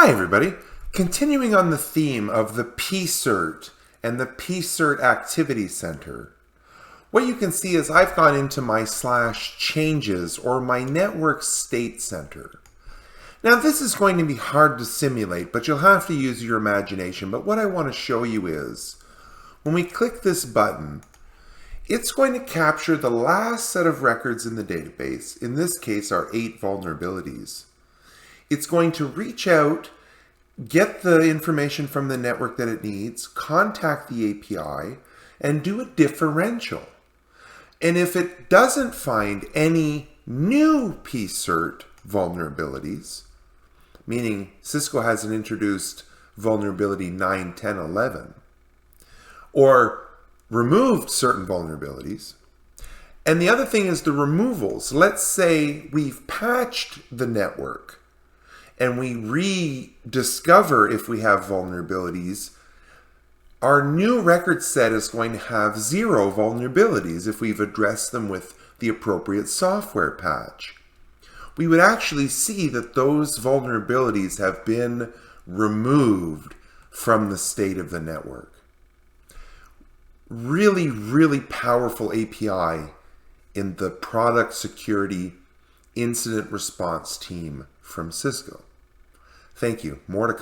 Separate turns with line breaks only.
Hi everybody. Continuing on the theme of the PCert and the PCert Activity Center, what you can see is I've gone into my /changes or my network state center. Now this is going to be hard to simulate, but you'll have to use your imagination. But what I want to show you is when we click this button, it's going to capture the last set of records in the database. In this case, our 8 vulnerabilities. It's going to reach out, get the information from the network that it needs, contact the API, and do a differential. And if it doesn't find any new PCert vulnerabilities, meaning Cisco hasn't introduced vulnerability 9, 10, 11, or removed certain vulnerabilities, and the other thing is the removals. Let's say we've patched the network and we rediscover if we have vulnerabilities, our new record set is going to have 0 vulnerabilities if we've addressed them with the appropriate software patch. We would actually see that those vulnerabilities have been removed from the state of the network. Really, really powerful API in the product security incident response team from Cisco. Thank you. More to come.